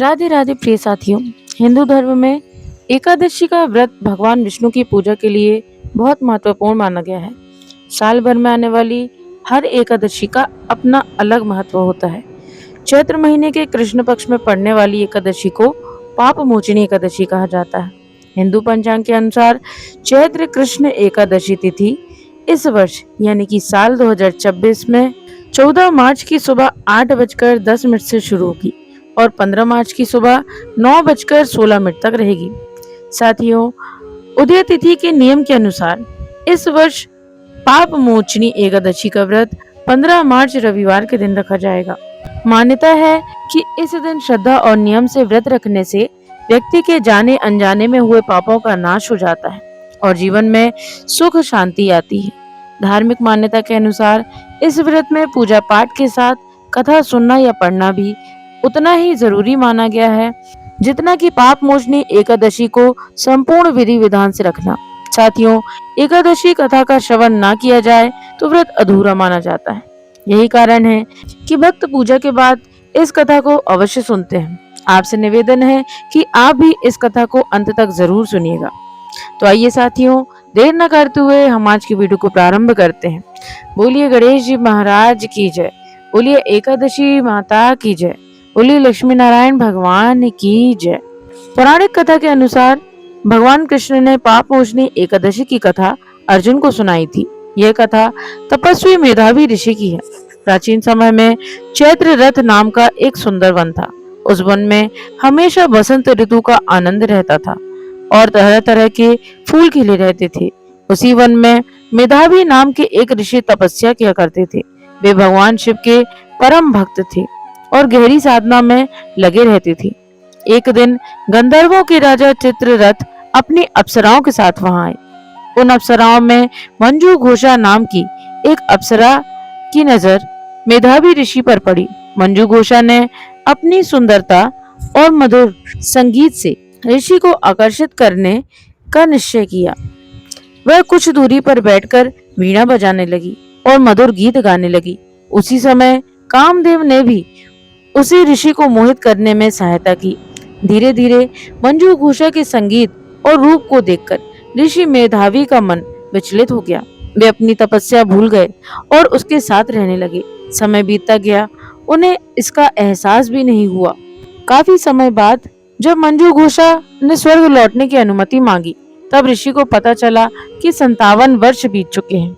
राधे राधे प्रिय साथियों। हिंदू धर्म में एकादशी का व्रत भगवान विष्णु की पूजा के लिए बहुत महत्वपूर्ण माना गया है। साल भर में आने वाली हर एकादशी का अपना अलग महत्व होता है। चैत्र महीने के कृष्ण पक्ष में पड़ने वाली एकादशी को पाप मोचनी एकादशी कहा जाता है। हिंदू पंचांग के अनुसार चैत्र कृष्ण एकादशी तिथि इस वर्ष यानी कि साल 2026 में 14 मार्च की सुबह 8:10 से शुरू होगी और 15 मार्च की सुबह 9:16 तक रहेगी। साथियों, उदय तिथि के नियम के अनुसार इस वर्ष पाप मोचनी एकादशी का व्रत 15 मार्च रविवार के दिन रखा जाएगा। मान्यता है कि इस दिन श्रद्धा और नियम से व्रत रखने से व्यक्ति के जाने अनजाने में हुए पापों का नाश हो जाता है और जीवन में सुख शांति आती है। धार्मिक मान्यता के अनुसार इस व्रत में पूजा पाठ के साथ कथा सुनना या पढ़ना भी उतना ही जरूरी माना गया है जितना कि पाप मोचनी एकादशी को संपूर्ण विधि विधान से रखना। साथियों, एकादशी कथा का श्रवण ना किया जाए तो व्रत अधूरा माना जाता है। यही कारण है कि भक्त पूजा के बाद इस कथा को अवश्य सुनते हैं। आपसे निवेदन है कि आप भी इस कथा को अंत तक जरूर सुनिएगा। तो आइए साथियों, देर न करते हुए हम आज की वीडियो को प्रारंभ करते हैं। बोलिए गणेश जी महाराज की जय, बोलिए एकादशी माता की जय, बोलिए लक्ष्मी नारायण भगवान की जय। पौराणिक कथा के अनुसार भगवान कृष्ण ने पाप मोचनी एकादशी की कथा अर्जुन को सुनाई थी। यह कथा तपस्वी मेधावी ऋषि की है। प्राचीन समय में चैत्र रथ नाम का एक सुंदर वन था। उस वन में हमेशा बसंत ऋतु का आनंद रहता था और तरह तरह के फूल खिले रहते थे। उसी वन में मेधावी नाम के एक ऋषि तपस्या किया करते थे। वे भगवान शिव के परम भक्त थे और गहरी साधना में लगे रहते थे। एक दिन गंधर्वों के राजा चित्ररथ अपनी अप्सराओं के साथ वहां आए। उन अप्सराओं में मंजू घोषा नाम की एक अप्सरा की नजर मेधावी ऋषि पर पड़ी। मंजू घोषा ने अपनी सुंदरता और मधुर संगीत से ऋषि को आकर्षित करने का निश्चय किया। वह कुछ दूरी पर बैठकर वीणा बजाने लगी और मधुर गीत गाने लगी। उसी समय कामदेव ने भी उसी ऋषि को मोहित करने में सहायता की। धीरे धीरे मंजू घोषा के संगीत और रूप को देखकर ऋषि मेधावी का मन विचलित हो गया। वे अपनी तपस्या भूल गए और उसके साथ रहने लगे। समय बीतता गया, उन्हें इसका एहसास भी नहीं हुआ। काफी समय बाद जब मंजू घोषा ने स्वर्ग लौटने की अनुमति मांगी, तब ऋषि को पता चला कि 57 वर्ष बीत चुके हैं।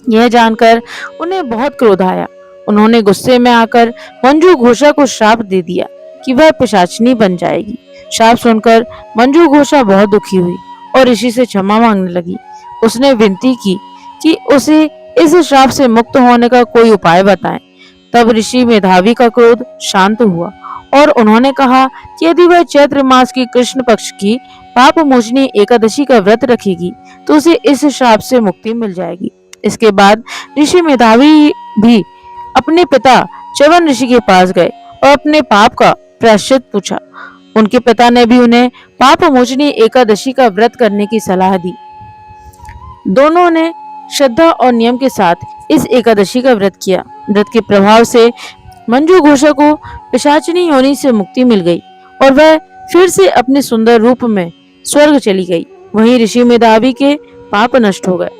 यह जानकर उन्हें बहुत क्रोध आया। उन्होंने गुस्से में आकर मंजू घोषा को श्राप दे दिया कि वह पिशाचिनी बन जाएगी। श्राप सुनकर मंजू घोषा बहुत दुखी हुई और ऋषि से क्षमा मांगने लगी। उसने विनती की कि उसे इस श्राप से मुक्त होने का कोई उपाय बताएं। तब ऋषि मेधावी का क्रोध शांत हुआ और उन्होंने कहा कि यदि वह चैत्र मास की कृष्ण पक्ष की पाप मोचनी एकादशी का व्रत रखेगी तो उसे इस श्राप से मुक्ति मिल जाएगी। इसके बाद ऋषि मेधावी भी अपने पिता च्यवन ऋषि के पास गए और अपने पाप का प्रायश्चित पूछा। उनके पिता ने भी उन्हें पाप मोचनी एकादशी का व्रत करने की सलाह दी। दोनों ने श्रद्धा और नियम के साथ इस एकादशी का व्रत किया। व्रत के प्रभाव से मंजू घोषा को पिशाचिनी योनि से मुक्ति मिल गई और वह फिर से अपने सुंदर रूप में स्वर्ग चली गई। वहीं ऋषि मेधावी के पाप नष्ट हो गए।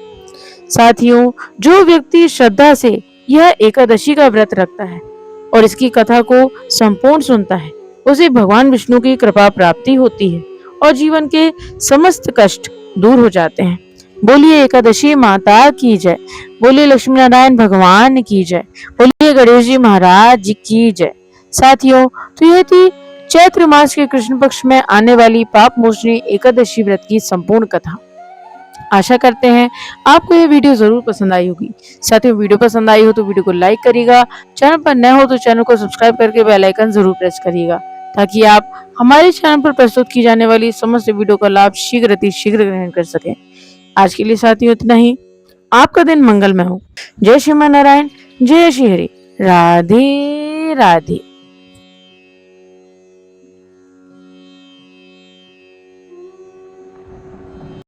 साथियों, जो व्यक्ति श्रद्धा से यह एकादशी का व्रत रखता है और इसकी कथा को संपूर्ण सुनता है, उसे भगवान विष्णु की कृपा प्राप्ति होती है और जीवन के समस्त कष्ट दूर हो जाते हैं। बोलिए एकादशी माता की जय, बोलिए लक्ष्मी नारायण भगवान की जय, बोलिए गणेश जी महाराज की जय। साथियों, तो यह थी चैत्र मास के कृष्ण पक्ष में आने वाली पाप मोचनी एकादशी व्रत की संपूर्ण कथा। आशा करते हैं आपको यह वीडियो जरूर पसंद आई होगी। साथियों, वीडियो पसंद आई हो तो वीडियो को लाइक करिएगा। चैनल पर नए हो तो चैनल को सब्सक्राइब करके बेल आइकन जरूर प्रेस करिएगा ताकि आप हमारे चैनल पर प्रस्तुत की जाने वाली समस्त वीडियो का लाभ शीघ्र ग्रहण कर सकें। आज के लिए साथियों इतना ही। आपका दिन मंगलमय हो। जय श्री नारायण, जय श्री हरि, राधे राधे।